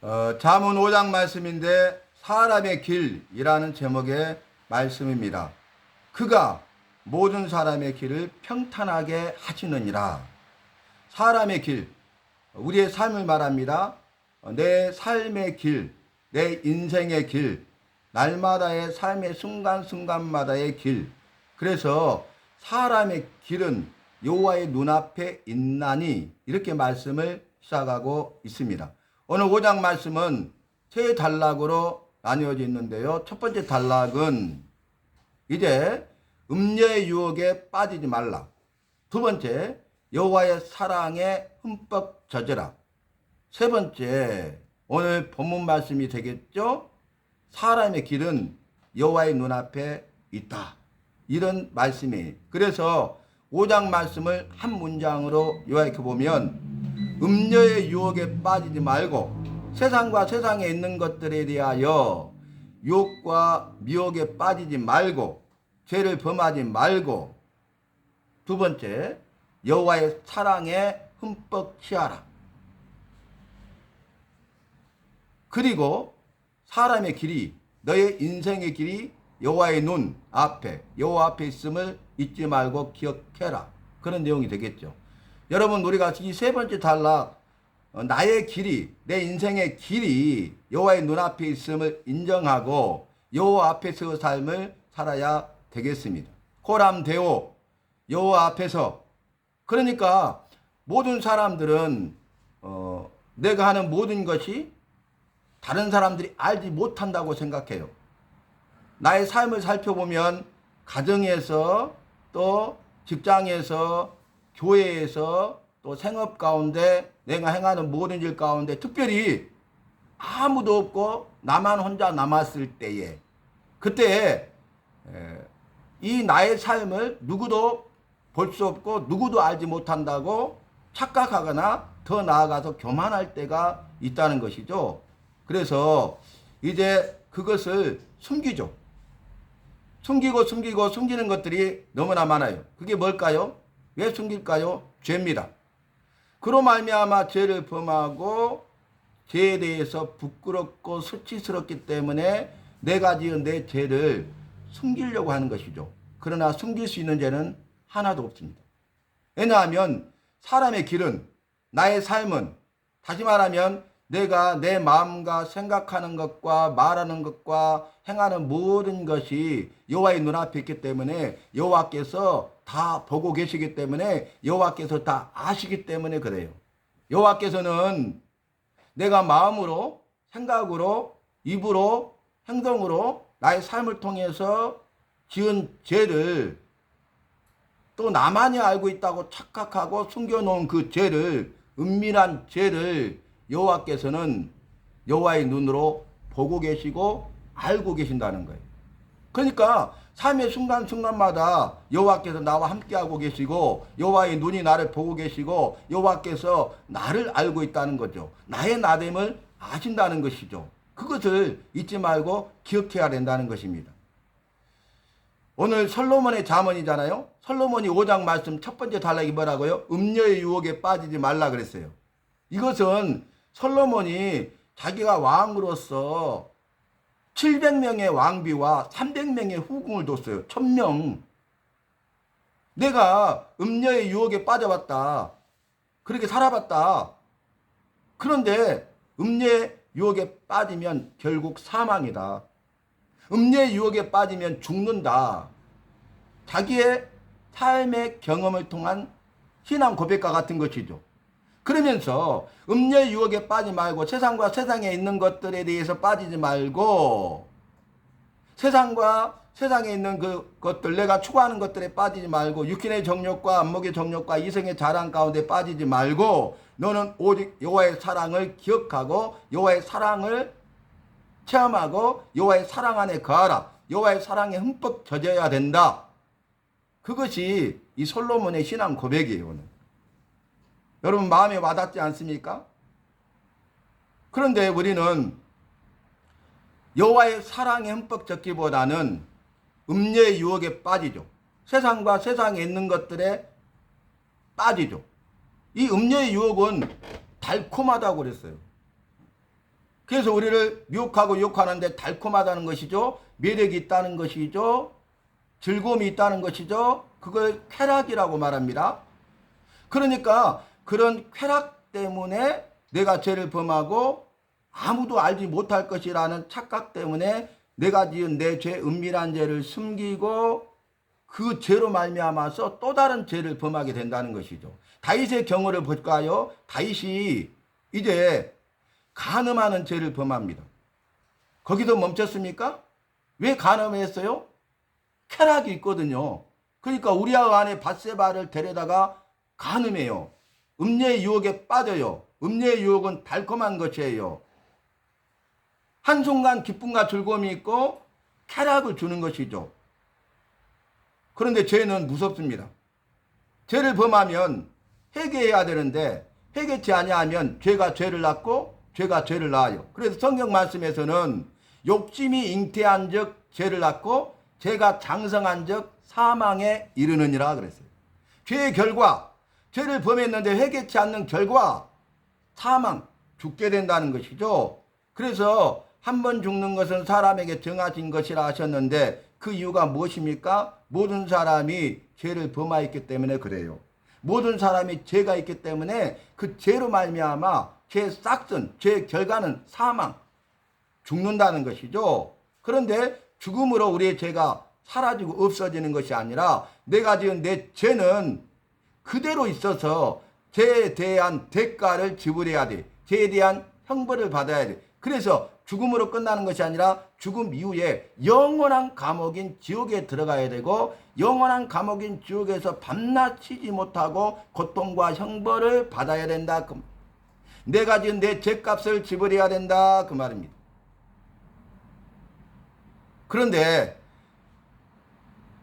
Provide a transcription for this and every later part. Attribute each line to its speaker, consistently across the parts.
Speaker 1: 잠언 5장 말씀인데 사람의 길이라는 제목의 말씀입니다. 그가 모든 사람의 길을 평탄하게 하시느니라. 사람의 길, 우리의 삶을 말합니다. 내 삶의 길, 내 인생의 길, 날마다의 삶의 순간순간마다의 길. 그래서 사람의 길은 여호와의 눈앞에 있나니 이렇게 말씀을 시작하고 있습니다. 오늘 5장 말씀은 세 단락으로 나뉘어져 있는데요. 첫 번째 단락은 이제 음녀의 유혹에 빠지지 말라. 두 번째, 여호와의 사랑에 흠뻑 젖어라. 세 번째, 오늘 본문 말씀이 되겠죠? 사람의 길은 여호와의 눈앞에 있다. 이런 말씀이. 그래서 5장 말씀을 한 문장으로 요약해 보면 음녀의 유혹에 빠지지 말고 세상과 세상에 있는 것들에 대하여 유혹과 미혹에 빠지지 말고 죄를 범하지 말고 두 번째, 여호와의 사랑에 흠뻑 취하라. 그리고 사람의 길이, 너의 인생의 길이 여호와의 눈 앞에, 여호와 앞에 있음을 잊지 말고 기억해라. 그런 내용이 되겠죠. 여러분, 우리가 이 세 번째 단락, 나의 길이, 내 인생의 길이 여호와의 눈앞에 있음을 인정하고 여호와 앞에서 삶을 살아야 되겠습니다. 코람데오, 여호와 앞에서. 그러니까 모든 사람들은 내가 하는 모든 것이 다른 사람들이 알지 못한다고 생각해요. 나의 삶을 살펴보면 가정에서 또 직장에서 교회에서 또 생업 가운데 내가 행하는 모든 일 가운데 특별히 아무도 없고 나만 혼자 남았을 때에 그때 이 나의 삶을 누구도 볼 수 없고 누구도 알지 못한다고 착각하거나 더 나아가서 교만할 때가 있다는 것이죠. 그래서 이제 그것을 숨기죠. 숨기는 것들이 너무나 많아요. 그게 뭘까요? 왜 숨길까요? 죄입니다. 그로 말미암아 죄를 범하고 죄에 대해서 부끄럽고 수치스럽기 때문에 내가 지은 내 죄를 숨기려고 하는 것이죠. 그러나 숨길 수 있는 죄는 하나도 없습니다. 왜냐하면 사람의 길은, 나의 삶은, 다시 말하면 내가 내 마음과 생각하는 것과 말하는 것과 행하는 모든 것이 여호와의 눈앞에 있기 때문에 여호와께서 다 보고 계시기 때문에 여호와께서 다 아시기 때문에 그래요. 여호와께서는 내가 마음으로, 생각으로, 입으로, 행동으로 나의 삶을 통해서 지은 죄를 또 나만이 알고 있다고 착각하고 숨겨놓은 그 죄를, 은밀한 죄를 여호와께서는 여호와의 눈으로 보고 계시고 알고 계신다는 거예요. 그러니까 삶의 순간순간마다 여호와께서 나와 함께하고 계시고 여호와의 눈이 나를 보고 계시고 여호와께서 나를 알고 있다는 거죠. 나의 나됨을 아신다는 것이죠. 그것을 잊지 말고 기억해야 된다는 것입니다. 오늘 솔로몬의 잠언이잖아요. 솔로몬이 5장 말씀 첫 번째 단락이 뭐라고요? 음녀의 유혹에 빠지지 말라 그랬어요. 이것은 솔로몬이 자기가 왕으로서 700명의 왕비와 300명의 후궁을 뒀어요. 1000명. 내가 음녀의 유혹에 빠져봤다. 그렇게 살아봤다. 그런데 음녀의 유혹에 빠지면 결국 사망이다. 음녀의 유혹에 빠지면 죽는다. 자기의 삶의 경험을 통한 신앙 고백과 같은 것이죠. 그러면서 음녀의 유혹에 빠지지 말고 세상과 세상에 있는 것들에 대해서 빠지지 말고 세상과 세상에 있는 그것들, 내가 추구하는 것들에 빠지지 말고 육신의 정욕과 안목의 정욕과 이성의 자랑 가운데 빠지지 말고 너는 오직 여호와의 사랑을 기억하고 여호와의 사랑을 체험하고 여호와의 사랑 안에 거하라. 여호와의 사랑에 흠뻑 젖어야 된다. 그것이 이 솔로몬의 신앙 고백이에요. 오늘. 여러분 마음에 와닿지 않습니까? 그런데 우리는 여호와의 사랑에 흠뻑 젖기보다는 음녀의 유혹에 빠지죠. 세상과 세상에 있는 것들에 빠지죠. 이 음녀의 유혹은 달콤하다고 그랬어요. 그래서 우리를 미혹하고 유혹하는데 달콤하다는 것이죠. 매력이 있다는 것이죠. 즐거움이 있다는 것이죠. 그걸 쾌락이라고 말합니다. 그러니까 그런 쾌락 때문에 내가 죄를 범하고 아무도 알지 못할 것이라는 착각 때문에 내가 지은 내 죄, 은밀한 죄를 숨기고 그 죄로 말미암아서 또 다른 죄를 범하게 된다는 것이죠. 다윗의 경우를 볼까요? 다윗이 이제 간음하는 죄를 범합니다. 거기서 멈췄습니까? 왜 간음했어요? 쾌락이 있거든요. 그러니까 우리아 안에 밧세바를 데려다가 간음해요. 음녀의 유혹에 빠져요. 음녀의 유혹은 달콤한 것이에요. 한순간 기쁨과 즐거움이 있고 쾌락을 주는 것이죠. 그런데 죄는 무섭습니다. 죄를 범하면 회개해야 되는데 회개치 아니하면 죄가 죄를 낳고 죄가 죄를 낳아요. 그래서 성경 말씀에서는 욕심이 잉태한 적 죄를 낳고 죄가 장성한 적 사망에 이르느니라 그랬어요. 죄의 결과, 죄를 범했는데 회개치 않는 결과 사망, 죽게 된다는 것이죠. 그래서 한 번 죽는 것은 사람에게 정하신 것이라 하셨는데 그 이유가 무엇입니까? 모든 사람이 죄를 범하였기 때문에 그래요. 모든 사람이 죄가 있기 때문에 그 죄로 말미암아 죄 싹슨, 죄의 결과는 사망, 죽는다는 것이죠. 그런데 죽음으로 우리의 죄가 사라지고 없어지는 것이 아니라 내가 지은 내 죄는 그대로 있어서 죄에 대한 대가를 지불해야 돼. 죄에 대한 형벌을 받아야 돼. 그래서 죽음으로 끝나는 것이 아니라 죽음 이후에 영원한 감옥인 지옥에 들어가야 되고 영원한 감옥인 지옥에서 밤낮 쉬지 못하고 고통과 형벌을 받아야 된다. 내가 지은 내 죄값을 지불해야 된다. 그 말입니다. 그런데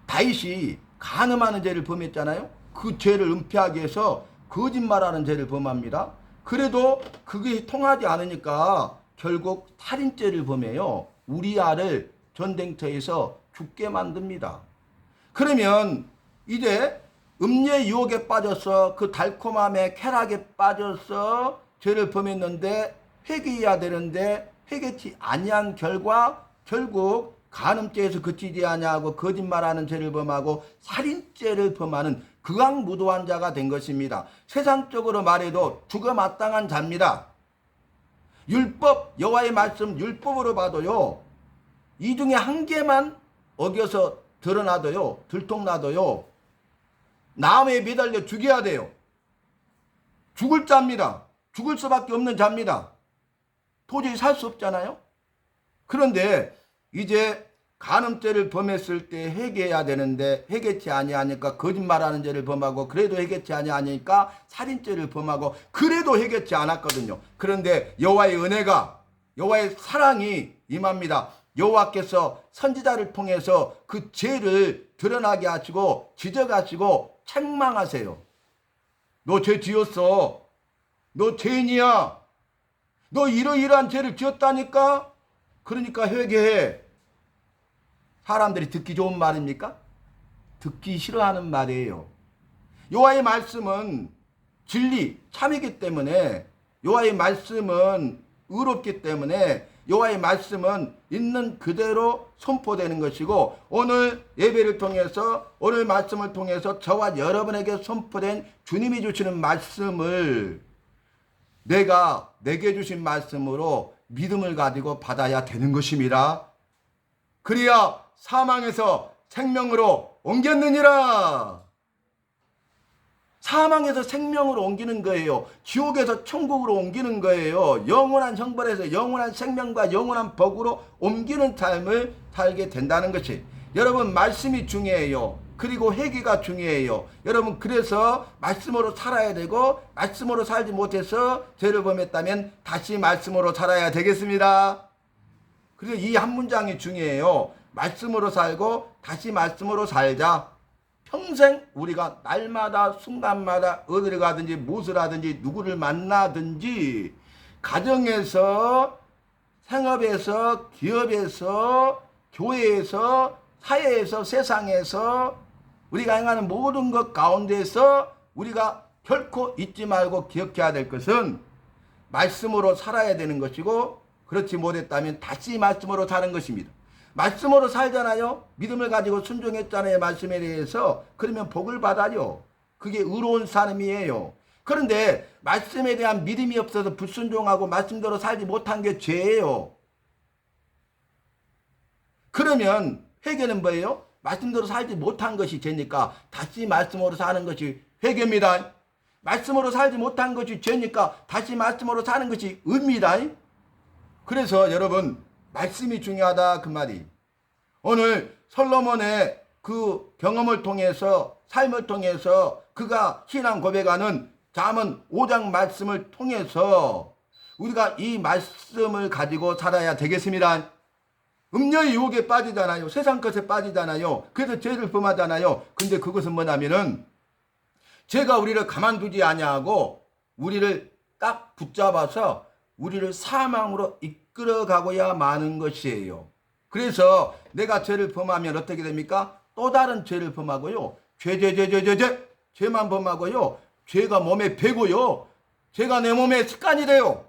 Speaker 1: 다윗이 간음하는 죄를 범했잖아요. 그 죄를 은폐하기 위해서 거짓말하는 죄를 범합니다. 그래도 그게 통하지 않으니까 결국 살인죄를 범해요. 우리아를 전쟁터에서 죽게 만듭니다. 그러면 이제 음녀의 유혹에 빠져서 그 달콤함에 쾌락에 빠져서 죄를 범했는데 회개해야 되는데 회개치 아니한 결과 결국 간음죄에서 그치지 아니하고 거짓말하는 죄를 범하고 살인죄를 범하는 극악무도한 자가 된 것입니다. 세상적으로 말해도 죽어 마땅한 자입니다. 율법, 여호와의 말씀 율법으로 봐도요. 이 중에 한 개만 어겨서 드러나도요. 들통나도요. 나무에 매달려 죽여야 돼요. 죽을 자입니다. 죽을 수밖에 없는 자입니다. 도저히 살 수 없잖아요. 그런데 이제 간음죄를 범했을 때 회개해야 되는데 회개치 아니하니까 거짓말하는 죄를 범하고 그래도 회개치 아니하니까 살인죄를 범하고 그래도 회개치 않았거든요. 그런데 여호와의 은혜가 여호와의 사랑이 임합니다. 여호와께서 선지자를 통해서 그 죄를 드러나게 하시고 지적하시고 책망하세요. 너 죄 지었어. 너 죄인이야. 너 이러이러한 죄를 지었다니까. 그러니까 회개해. 사람들이 듣기 좋은 말입니까? 듣기 싫어하는 말이에요. 여호와의 말씀은 진리, 참이기 때문에 여호와의 말씀은 의롭기 때문에 여호와의 말씀은 있는 그대로 선포되는 것이고 오늘 예배를 통해서 오늘 말씀을 통해서 저와 여러분에게 선포된 주님이 주시는 말씀을 내게 주신 말씀으로 믿음을 가지고 받아야 되는 것입니다. 그래야 사망에서 생명으로 옮겼느니라. 사망에서 생명으로 옮기는 거예요. 지옥에서 천국으로 옮기는 거예요. 영원한 형벌에서 영원한 생명과 영원한 복으로 옮기는 삶을 살게 된다는 것이. 여러분 말씀이 중요해요. 그리고 회개가 중요해요. 여러분 그래서 말씀으로 살아야 되고 말씀으로 살지 못해서 죄를 범했다면 다시 말씀으로 살아야 되겠습니다. 그래서 이 한 문장이 중요해요. 말씀으로 살고 다시 말씀으로 살자. 평생 우리가 날마다 순간마다 어디를 가든지 무엇을 하든지 누구를 만나든지 가정에서 생업에서 기업에서 교회에서 사회에서 세상에서 우리가 행하는 모든 것 가운데서 우리가 결코 잊지 말고 기억해야 될 것은 말씀으로 살아야 되는 것이고 그렇지 못했다면 다시 말씀으로 사는 것입니다. 말씀으로 살잖아요. 믿음을 가지고 순종했잖아요. 말씀에 대해서. 그러면 복을 받아요. 그게 의로운 삶이에요. 그런데 말씀에 대한 믿음이 없어서 불순종하고 말씀대로 살지 못한 게 죄예요. 그러면 회개는 뭐예요? 말씀대로 살지 못한 것이 죄니까 다시 말씀으로 사는 것이 회개입니다. 말씀으로 살지 못한 것이 죄니까 다시 말씀으로 사는 것이 의입니다. 그래서 여러분 말씀이 중요하다 그 말이. 오늘 솔로몬의 그 경험을 통해서 삶을 통해서 그가 신앙 고백하는 잠언 5장 말씀을 통해서 우리가 이 말씀을 가지고 살아야 되겠습니다. 음녀의 유혹에 빠지잖아요. 세상 것에 빠지잖아요. 그래서 죄를 범하잖아요. 근데 그것은 뭐냐면은 죄가 우리를 가만두지 아니하고 우리를 딱 붙잡아서 우리를 사망으로 이끌어가고야 마는 것이에요. 그래서 내가 죄를 범하면 어떻게 됩니까? 또 다른 죄를 범하고요. 죄만 범하고요. 죄가 몸에 배고요. 죄가 내 몸에 습관이 돼요.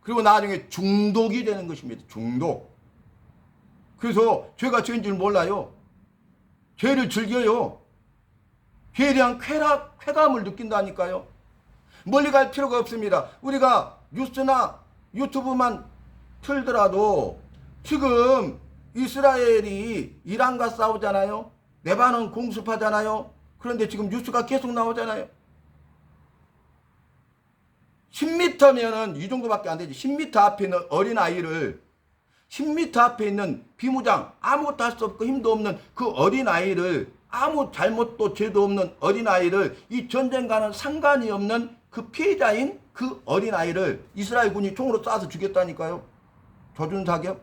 Speaker 1: 그리고 나중에 중독이 되는 것입니다. 중독. 그래서 죄가 죄인 줄 몰라요. 죄를 즐겨요. 죄에 대한 쾌감을 느낀다니까요. 멀리 갈 필요가 없습니다. 우리가 뉴스나 유튜브만 틀더라도 지금 이스라엘이 이란과 싸우잖아요. 레바논 공습하잖아요. 그런데 지금 뉴스가 계속 나오잖아요. 10m면은 이 정도밖에 안 되지. 10m 앞에 있는 어린아이를 10m 앞에 있는 비무장 아무것도 할 수 없고 힘도 없는 그 어린아이를 아무 잘못도 죄도 없는 어린아이를 이 전쟁과는 상관이 없는 그 피해자인 그 어린아이를 이스라엘 군이 총으로 쏴서 죽였다니까요. 조준사격.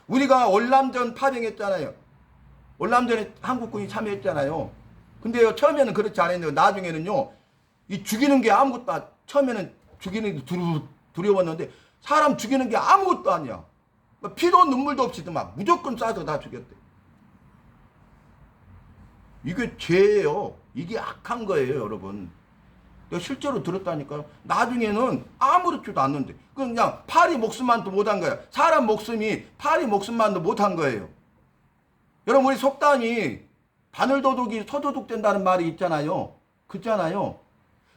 Speaker 1: 우리가 월남전 파병했잖아요. 월남전에 한국군이 참여했잖아요. 근데요 처음에는 그렇지 않았는데 나중에는요 이 죽이는 게 아무것도 처음에는 죽이는 게 두려웠는데 사람 죽이는 게 아무것도 아니야. 피도 눈물도 없이 막 무조건 쏴서 다 죽였대. 이게 죄예요. 이게 악한 거예요, 여러분. 내가 실제로 들었다니까요. 나중에는 아무렇지도 않는데 그냥 파리 목숨만도 못한 거야. 사람 목숨이 파리 목숨만도 못한 거예요. 여러분 우리 속담이 바늘도둑이 소도둑 된다는 말이 있잖아요. 그렇잖아요.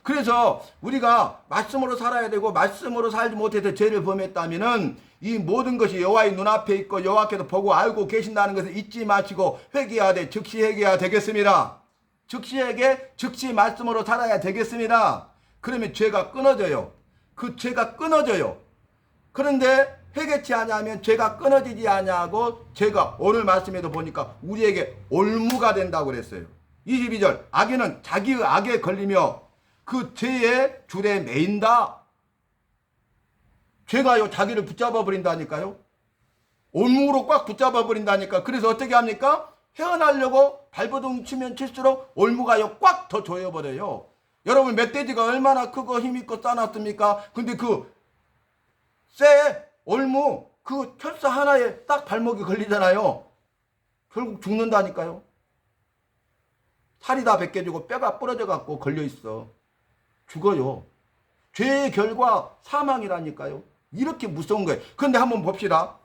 Speaker 1: 그래서 우리가 말씀으로 살아야 되고 말씀으로 살지 못해서 죄를 범했다면은 이 모든 것이 여호와의 눈앞에 있고 여호와께서 보고 알고 계신다는 것을 잊지 마시고 회개해야 돼. 즉시 회개해야 되겠습니다. 즉시 회개, 즉시 말씀으로 살아야 되겠습니다. 그러면 죄가 끊어져요. 그 죄가 끊어져요. 그런데 회개치 아니하면 죄가 끊어지지 아니하고 죄가 오늘 말씀에도 보니까 우리에게 올무가 된다고 그랬어요. 22절 악인은 자기의 악에 걸리며 그 죄의 줄에 매인다. 죄가요 자기를 붙잡아 버린다니까요. 올무로 꽉 붙잡아 버린다니까. 그래서 어떻게 합니까? 헤어나려고 발버둥 치면 칠수록 올무가요 꽉 더 조여버려요. 여러분 멧돼지가 얼마나 크고 힘있고 싸놨습니까? 근데 그 올무 그 철사 하나에 딱 발목이 걸리잖아요. 결국 죽는다니까요. 살이 다 벗겨지고 뼈가 부러져 갖고 걸려 있어. 죽어요. 죄의 결과 사망이라니까요. 이렇게 무서운 거예요. 그런데 한번 봅시다.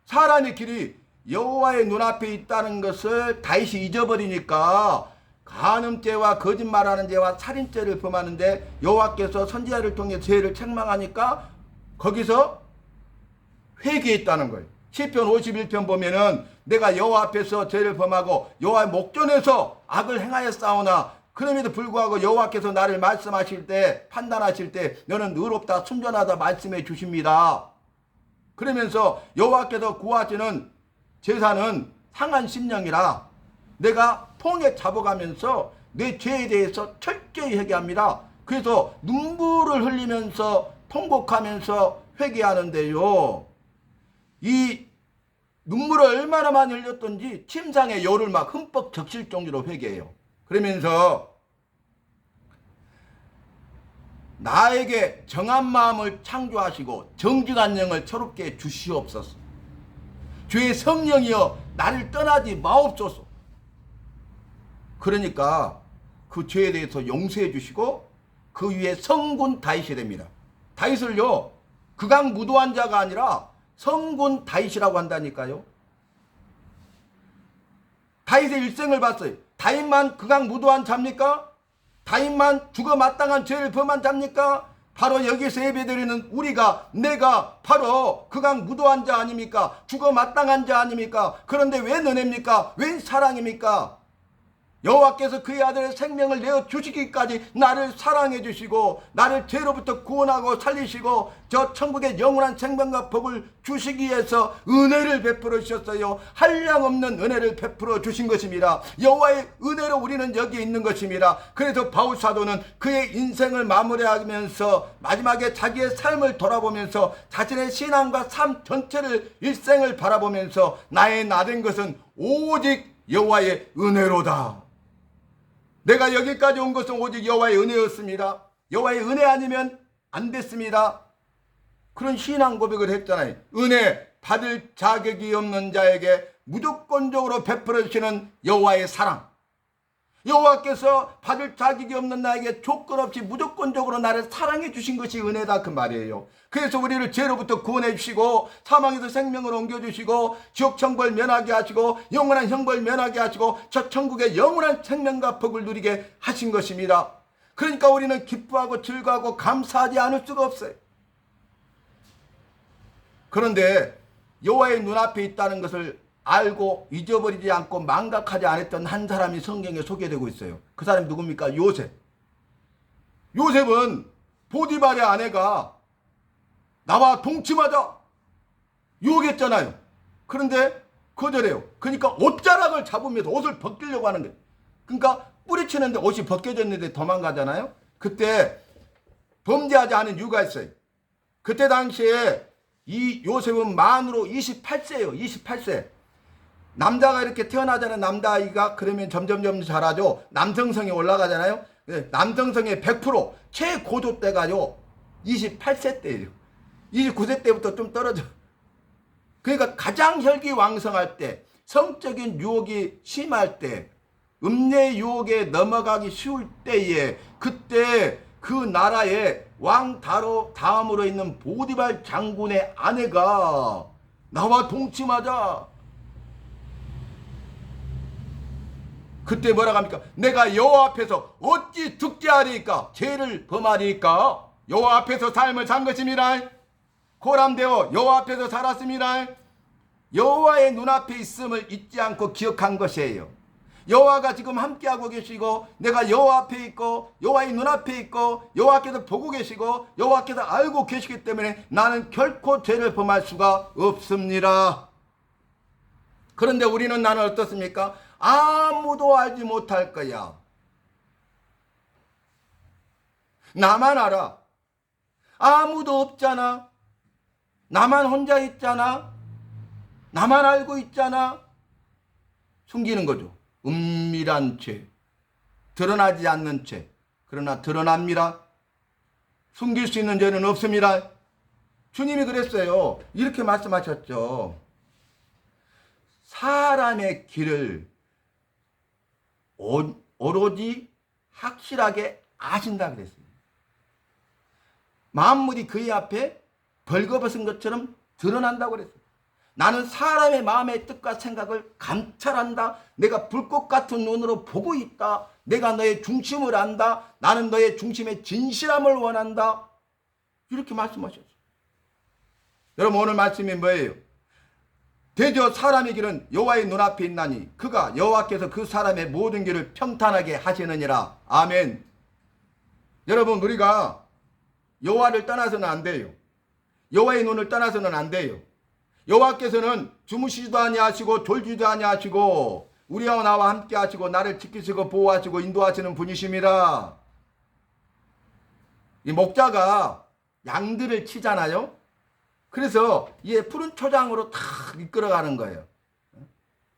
Speaker 1: 사람의 길이 여호와의 눈앞에 있다는 것을 다시 잊어버리니까 간음죄와 거짓말하는 죄와 살인죄를 범하는데 여호와께서 선지자를 통해 죄를 책망하니까 거기서 회개했다는 거예요. 시편 51편 보면은 내가 여호와 앞에서 죄를 범하고 여호와의 목전에서 악을 행하였사오나 그럼에도 불구하고 여호와께서 나를 말씀하실 때 판단하실 때 너는 의롭다 순전하다 말씀해 주십니다. 그러면서 여호와께서 구하시는 제사는 상한 심령이라 내가 통에 잡아가면서 내 죄에 대해서 철저히 회개합니다. 그래서 눈물을 흘리면서 통곡하면서 회개하는데요. 이 눈물을 얼마나 많이 흘렸던지 침상에 열을 막 흠뻑 적실 정도로 회개해요. 그러면서 나에게 정한 마음을 창조하시고 정직한 영을 새롭게 주시옵소서. 주의 성령이여 나를 떠나지 마옵소서. 그러니까 그 죄에 대해서 용서해 주시고 그 위에 성군 다윗이 됩니다. 다윗을요, 극악무도한 자가 아니라 성군 다윗이라고 한다니까요. 다윗의 일생을 봤어요. 다윗만 극악무도한 자입니까? 다윗만 죽어 마땅한 죄를 범한 자입니까? 바로 여기서 예배드리는 우리가, 내가 바로 극악무도한 자 아닙니까? 죽어 마땅한 자 아닙니까? 그런데 왜 너네입니까? 왜 사랑입니까? 여호와께서 그의 아들의 생명을 내어 주시기까지 나를 사랑해 주시고 나를 죄로부터 구원하고 살리시고 저 천국의 영원한 생명과 복을 주시기 위해서 은혜를 베풀어 주셨어요. 한량없는 은혜를 베풀어 주신 것입니다. 여호와의 은혜로 우리는 여기 있는 것입니다. 그래서 바울 사도는 그의 인생을 마무리하면서 마지막에 자기의 삶을 돌아보면서 자신의 신앙과 삶 전체를 일생을 바라보면서 나의 나된 것은 오직 여호와의 은혜로다. 내가 여기까지 온 것은 오직 여호와의 은혜였습니다. 여호와의 은혜 아니면 안 됐습니다. 그런 신앙 고백을 했잖아요. 은혜 받을 자격이 없는 자에게 무조건적으로 베풀어 주시는 여호와의 사랑. 여호와께서 받을 자격이 없는 나에게 조건 없이 무조건적으로 나를 사랑해 주신 것이 은혜다, 그 말이에요. 그래서 우리를 죄로부터 구원해 주시고 사망에서 생명으로 옮겨 주시고 지옥 천벌 면하게 하시고 영원한 형벌 면하게 하시고 저 천국의 영원한 생명과 복을 누리게 하신 것입니다. 그러니까 우리는 기뻐하고 즐거워하고 감사하지 않을 수가 없어요. 그런데 여호와의 눈앞에 있다는 것을 알고 잊어버리지 않고 망각하지 않았던 한 사람이 성경에 소개되고 있어요. 그 사람이 누굽니까? 요셉. 요셉은 보디발의 아내가 나와 동침하자 유혹했잖아요. 그런데 거절해요. 그러니까 옷자락을 잡으면서 옷을 벗기려고 하는 거예요. 그러니까 뿌리치는데 옷이 벗겨졌는데 도망가잖아요. 그때 범죄하지 않은 이유가 있어요. 그때 당시에 이 요셉은 만으로 28세예요. 28세. 남자가 이렇게 태어나잖아요. 남자아이가. 그러면 점점 자라죠. 남성성이 올라가잖아요. 남성성의 100% 최고조 때가요 28세 때예요. 29세 때부터 좀 떨어져. 그러니까 가장 혈기왕성할 때, 성적인 유혹이 심할 때, 음녀의 유혹에 넘어가기 쉬울 때에, 그때 그 나라의 왕 다음으로 있는 보디발 장군의 아내가 나와 동침하자. 그때 뭐라고 합니까? 내가 여호와 앞에서 어찌 죽게 하리까? 죄를 범하리까? 여호와 앞에서 삶을 산 것입니다. 고람되어 여호와 앞에서 살았습니다. 여호와의 눈앞에 있음을 잊지 않고 기억한 것이에요. 여호와가 지금 함께하고 계시고 내가 여호와 앞에 있고 여호와의 눈앞에 있고 여호와께서 보고 계시고 여호와께서 알고 계시기 때문에 나는 결코 죄를 범할 수가 없습니다. 그런데 우리는 나는 어떻습니까? 아무도 알지 못할 거야. 나만 알아. 아무도 없잖아. 나만 혼자 있잖아. 나만 알고 있잖아. 숨기는 거죠. 은밀한 죄. 드러나지 않는 죄. 그러나 드러납니다. 숨길 수 있는 죄는 없습니다. 주님이 그랬어요. 이렇게 말씀하셨죠. 사람의 길을 오로지 확실하게 아신다 그랬습니다. 만물이 그의 앞에 벌거벗은 것처럼 드러난다고 그랬어요. 나는 사람의 마음의 뜻과 생각을 감찰한다. 내가 불꽃 같은 눈으로 보고 있다. 내가 너의 중심을 안다. 나는 너의 중심의 진실함을 원한다. 이렇게 말씀하셨어요. 여러분, 오늘 말씀이 뭐예요? 대저 사람의 길은 여호와의 눈앞에 있나니 그가 여호와께서 그 사람의 모든 길을 평탄하게 하시느니라. 아멘. 여러분, 우리가 여호와를 떠나서는 안 돼요. 여호와의 눈을 떠나서는 안 돼요. 여호와께서는 주무시지도 아니하시고 졸지도 아니하시고 우리와 나와 함께 하시고 나를 지키시고 보호하시고 인도하시는 분이십니다. 이 목자가 양들을 치잖아요. 그래서 얘 푸른 초장으로 탁 이끌어가는 거예요.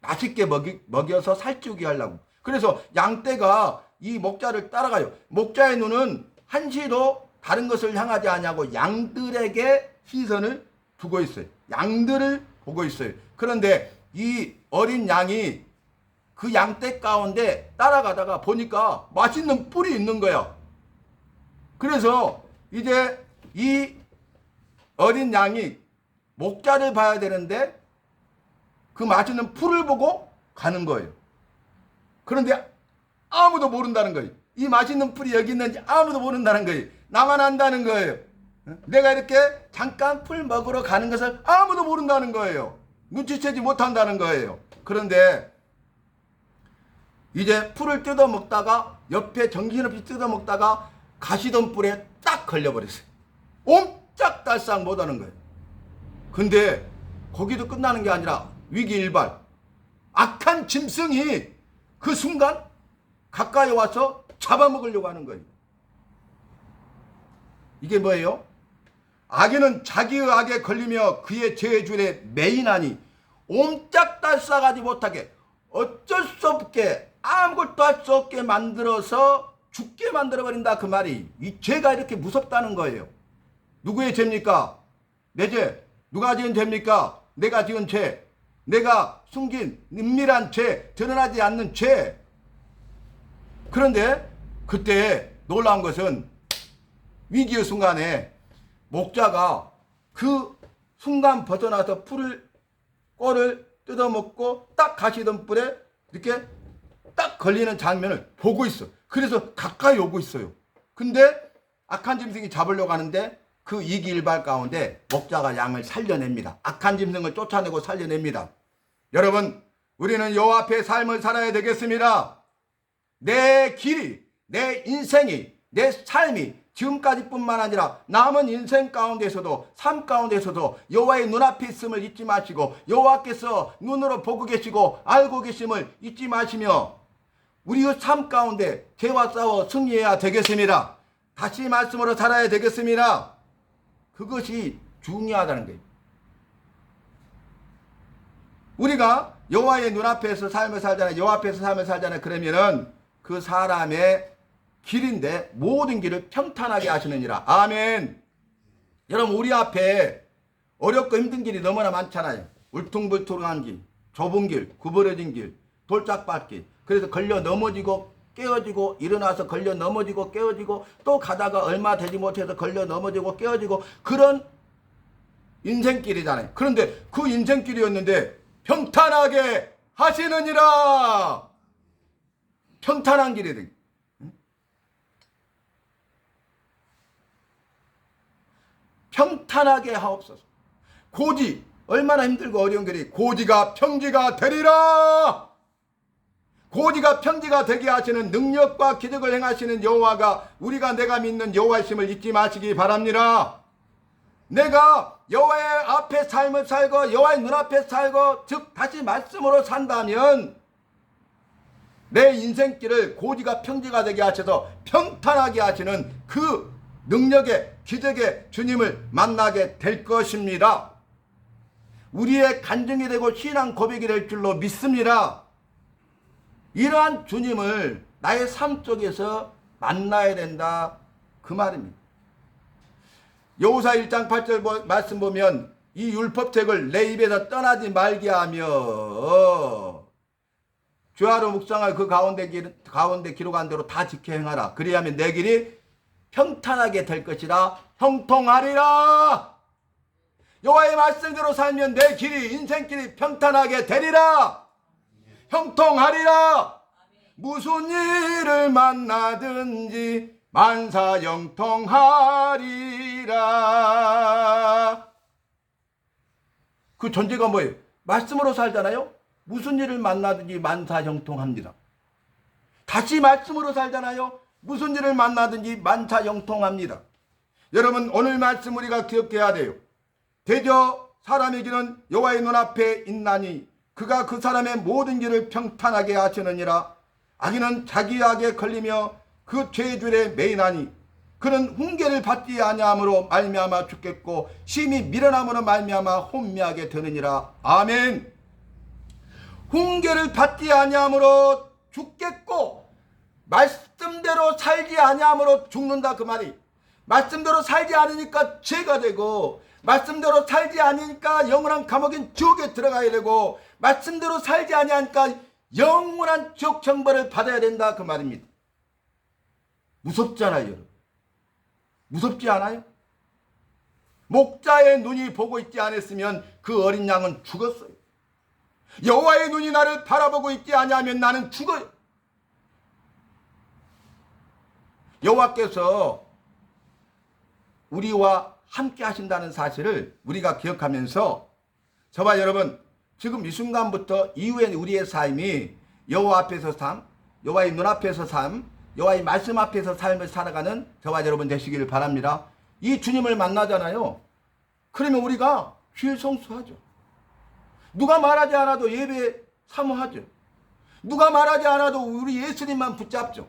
Speaker 1: 맛있게 먹여서 살찌우게 하려고. 그래서 양떼가 이 목자를 따라가요. 목자의 눈은 한시도 다른 것을 향하지 아니하고 양들에게 시선을 두고 있어요. 양들을 보고 있어요. 그런데 이 어린 양이 그 양떼 가운데 따라가다가 보니까 맛있는 뿔이 있는 거야. 그래서 이제 이 어린 양이 목자를 봐야 되는데 그 맛있는 풀을 보고 가는 거예요. 그런데 아무도 모른다는 거예요. 이 맛있는 풀이 여기 있는지 아무도 모른다는 거예요. 나만 안다는 거예요. 내가 이렇게 잠깐 풀 먹으러 가는 것을 아무도 모른다는 거예요. 눈치채지 못한다는 거예요. 그런데 이제 풀을 뜯어 먹다가 옆에 정신없이 뜯어 먹다가 가시던 뿔에 딱 걸려버렸어요. 옴짝달싹 못하는 거예요. 근데 거기도 끝나는 게 아니라 위기일발 악한 짐승이 그 순간 가까이 와서 잡아먹으려고 하는 거예요. 이게 뭐예요? 악인은 자기의 악에 걸리며 그의 죄의 줄에 매인하니 옴짝달싹하지 못하게 어쩔 수 없게 아무것도 할 수 없게 만들어서 죽게 만들어버린다 그 말이. 이 죄가 이렇게 무섭다는 거예요. 누구의 죄입니까? 내 죄. 누가 지은 죄입니까? 내가 지은 죄. 내가 숨긴 은밀한 죄, 드러나지 않는 죄. 그런데 그때 놀라운 것은 위기의 순간에 목자가 그 순간 벗어나서 꼴을 뜯어먹고 딱 가시던 뿔에 이렇게 딱 걸리는 장면을 보고 있어. 그래서 가까이 오고 있어요. 근데 악한 짐승이 잡으려고 하는데 그 이기일발 가운데 목자가 양을 살려냅니다. 악한 짐승을 쫓아내고 살려냅니다. 여러분, 우리는 여호와 앞에 삶을 살아야 되겠습니다. 내 길이, 내 인생이, 내 삶이 지금까지뿐만 아니라 남은 인생 가운데서도 삶 가운데서도 여호와의 눈앞에 있음을 잊지 마시고 여호와께서 눈으로 보고 계시고 알고 계심을 잊지 마시며 우리의 삶 가운데 죄와 싸워 승리해야 되겠습니다. 다시 말씀으로 살아야 되겠습니다. 그것이 중요하다는 거예요. 우리가 여호와의 눈앞에서 삶을 살잖아요. 여호와 앞에서 삶을 살잖아요. 그러면은 그 사람의 길인데 모든 길을 평탄하게 하시느니라. 아멘. 여러분, 우리 앞에 어렵고 힘든 길이 너무나 많잖아요. 울퉁불퉁한 길, 좁은 길, 구부러진 길, 돌짝밭길. 그래서 걸려 넘어지고 깨어지고 일어나서 걸려 넘어지고 깨어지고 또 가다가 얼마 되지 못해서 걸려 넘어지고 깨어지고 그런 인생길이잖아요. 그런데 그 인생길이었는데 평탄하게 하시느니라. 평탄한 길이든 평탄하게 하옵소서. 고지 얼마나 힘들고 어려운 길이 고지가 평지가 되리라. 고지가 평지가 되게 하시는 능력과 기적을 행하시는 여호와가 내가 믿는 여호와이심을 잊지 마시기 바랍니다. 내가 여호와의 앞에 삶을 살고 여호와의 눈앞에 살고 즉 다시 말씀으로 산다면 내 인생길을 고지가 평지가 되게 하셔서 평탄하게 하시는 그 능력의 기적의 주님을 만나게 될 것입니다. 우리의 간증이 되고 신앙 고백이 될 줄로 믿습니다. 이러한 주님을 나의 삶 속에서 만나야 된다 그 말입니다. 여호수아 1장 8절 말씀 보면 이 율법책을 내 입에서 떠나지 말게 하며 주야로 묵상할 그 가운데 기록한 대로 다 지켜 행하라. 그리하면 내 길이 평탄하게 될 것이라 형통하리라. 여호와의 말씀대로 살면 내 길이 인생길이 평탄하게 되리라. 형통하리라. 무슨 일을 만나든지 만사 형통하리라. 그 전제가 뭐예요? 말씀으로 살잖아요. 무슨 일을 만나든지 만사 형통합니다. 다시 말씀으로 살잖아요. 무슨 일을 만나든지 만사 형통합니다. 여러분, 오늘 말씀 우리가 기억해야 돼요. 대저 사람의 길은 여호와의 눈앞에 있나니 그가 그 사람의 모든 길을 평탄하게 하시느니라. 악인은 자기 악에 걸리며 그 죄의 줄에 매이나니 그는 훈계를 받지 아니함으로 말미암아 죽겠고 심히 미련함으로 말미암아 혼미하게 되느니라. 아멘. 훈계를 받지 아니함으로 죽겠고 말씀대로 살지 아니함으로 죽는다 그 말이. 말씀대로 살지 않으니까 죄가 되고 말씀대로 살지 않으니까 영원한 감옥인 지옥에 들어가야 되고 말씀대로 살지 아니하니까 영원한 지옥 정벌을 받아야 된다 그 말입니다. 무섭잖아요, 여러분. 무섭지 않아요? 목자의 눈이 보고 있지 않았으면 그 어린 양은 죽었어요. 여호와의 눈이 나를 바라보고 있지 아니하면 나는 죽어요. 여호와께서 우리와 함께 하신다는 사실을 우리가 기억하면서 저와 여러분, 지금 이 순간부터 이후에 우리의 삶이 여호와 앞에서 삶, 여호와의 눈앞에서 삶, 여호와의 말씀 앞에서 삶을 살아가는 저와 여러분 되시기를 바랍니다. 이 주님을 만나잖아요. 그러면 우리가 주일 성수하죠. 누가 말하지 않아도 예배 사모하죠. 누가 말하지 않아도 우리 예수님만 붙잡죠.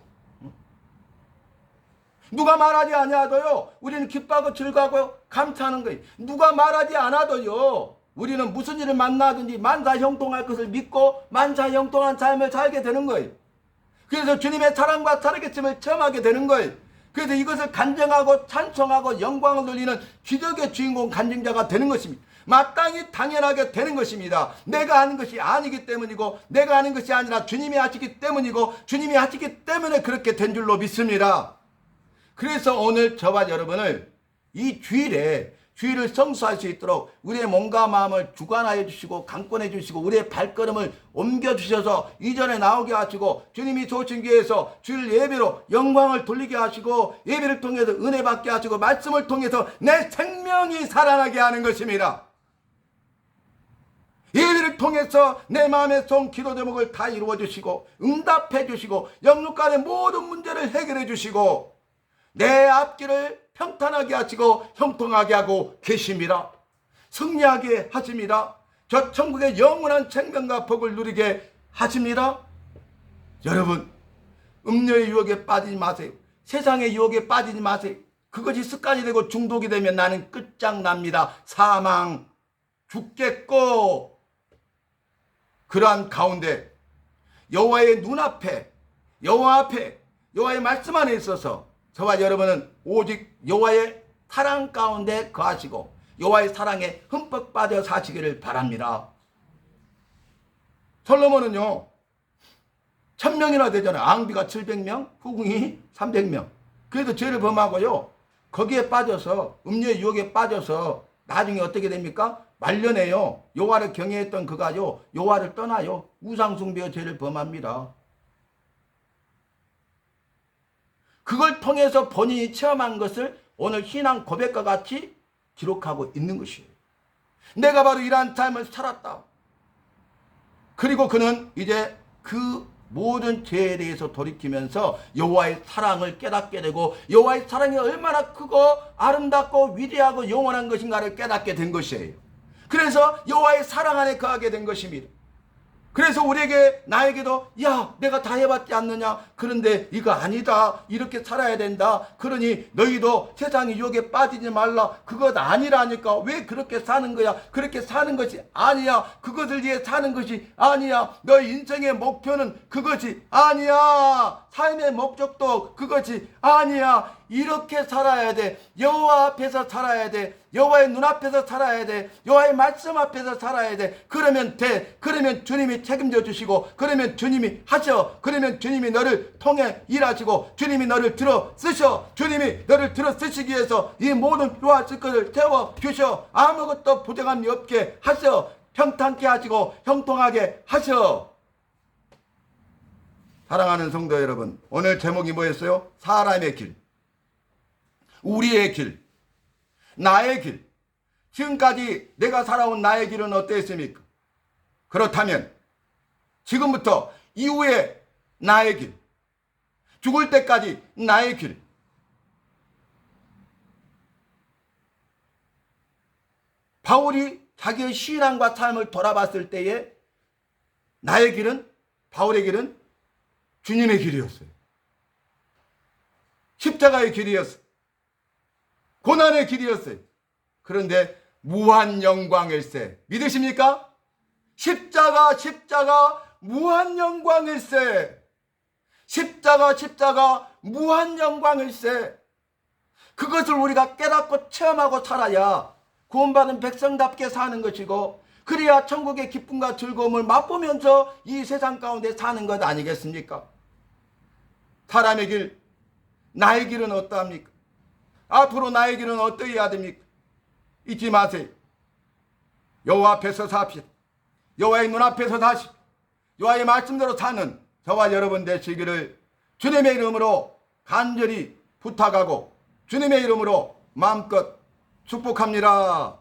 Speaker 1: 누가 말하지 않아도요, 우리는 기뻐하고 즐거워하고 감사하는 거예요. 누가 말하지 않아도요, 우리는 무슨 일을 만나든지 만사형통할 것을 믿고 만사형통한 삶을 살게 되는 거예요. 그래서 주님의 사랑과 살아계심을 체험하게 되는 거예요. 그래서 이것을 간증하고 찬송하고 영광을 돌리는 기적의 주인공 간증자가 되는 것입니다. 마땅히 당연하게 되는 것입니다. 내가 하는 것이 아니기 때문이고 내가 하는 것이 아니라 주님이 하시기 때문이고 주님이 하시기 때문에 그렇게 된 줄로 믿습니다. 그래서 오늘 저와 여러분을 이 주일을 성수할 수 있도록 우리의 몸과 마음을 주관하여 주시고 강권해 주시고 우리의 발걸음을 옮겨 주셔서 이전에 나오게 하시고 주님이 좋으신 교회에서 주일 예배로 영광을 돌리게 하시고 예배를 통해서 은혜 받게 하시고 말씀을 통해서 내 생명이 살아나게 하는 것입니다. 예배를 통해서 내 마음의 송 기도 제목을 다 이루어 주시고 응답해 주시고 영육간의 모든 문제를 해결해 주시고 내 앞길을 평탄하게 하시고 형통하게 하고 계십니다. 승리하게 하십니다. 저 천국의 영원한 생명과 복을 누리게 하십니다. 여러분, 음료의 유혹에 빠지지 마세요. 세상의 유혹에 빠지지 마세요. 그것이 습관이 되고 중독이 되면 나는 끝장납니다. 사망, 죽겠고. 그러한 가운데 여호와의 눈앞에 여호와 앞에 여호와의 말씀 안에 있어서 저와 여러분은 오직 여호와의 사랑 가운데 거하시고 여호와의 사랑에 흠뻑 빠져 사시기를 바랍니다. 솔로몬은요 1000명이나 되잖아요. 앙비가 700명, 후궁이 300명. 그래도 죄를 범하고요 거기에 빠져서 음료의 유혹에 빠져서 나중에 어떻게 됩니까? 말년에요 여호와를 경외했던 그가요 여호와를 떠나요 우상숭배의 죄를 범합니다. 그걸 통해서 본인이 체험한 것을 오늘 신앙 고백과 같이 기록하고 있는 것이에요. 내가 바로 이러한 삶을 살았다. 그리고 그는 이제 그 모든 죄에 대해서 돌이키면서 여호와의 사랑을 깨닫게 되고 여호와의 사랑이 얼마나 크고 아름답고 위대하고 영원한 것인가를 깨닫게 된 것이에요. 그래서 여호와의 사랑 안에 거하게 된 것입니다. 그래서 우리에게 나에게도 야 내가 다 해봤지 않느냐 그런데 이거 아니다 이렇게 살아야 된다 그러니 너희도 세상의 유혹에 빠지지 말라 그것 아니라니까 왜 그렇게 사는 거야 그렇게 사는 것이 아니야 그것을 위해 사는 것이 아니야 너희 인생의 목표는 그것이 아니야 삶의 목적도 그것이 아니야 이렇게 살아야 돼 여호와 앞에서 살아야 돼 여호와의 눈앞에서 살아야 돼 여호와의 말씀 앞에서 살아야 돼 그러면 돼 그러면 주님이 책임져 주시고 그러면 주님이 하셔 그러면 주님이 너를 통해 일하시고 주님이 너를 들어 쓰셔 주님이 너를 들어 쓰시기 위해서 이 모든 좋았을 것을 태워 주셔 아무것도 부정함이 없게 하셔 평탄케 하시고 형통하게 하셔. 사랑하는 성도 여러분 오늘 제목이 뭐였어요? 사람의 길 우리의 길 나의 길 지금까지 내가 살아온 나의 길은 어땠습니까? 그렇다면 지금부터 이후에 나의 길 죽을 때까지 나의 길 바울이 자기의 신앙과 삶을 돌아봤을 때에 나의 길은 바울의 길은 주님의 길이었어요. 십자가의 길이었어요. 고난의 길이었어요. 그런데 무한 영광일세 믿으십니까? 십자가 무한 영광일세 십자가 무한 영광일세 그것을 우리가 깨닫고 체험하고 살아야 구원받은 백성답게 사는 것이고 그래야 천국의 기쁨과 즐거움을 맛보면서 이 세상 가운데 사는 것 아니겠습니까? 사람의 길 나의 길은 어떠합니까? 앞으로 나의 길은 어떠해야 됩니까? 잊지 마세요. 여호와 앞에서 삽시다. 여호와의 눈앞에서 사시 여호와의 말씀대로 사는 저와 여러분 되시기를 주님의 이름으로 간절히 부탁하고 주님의 이름으로 마음껏 축복합니다.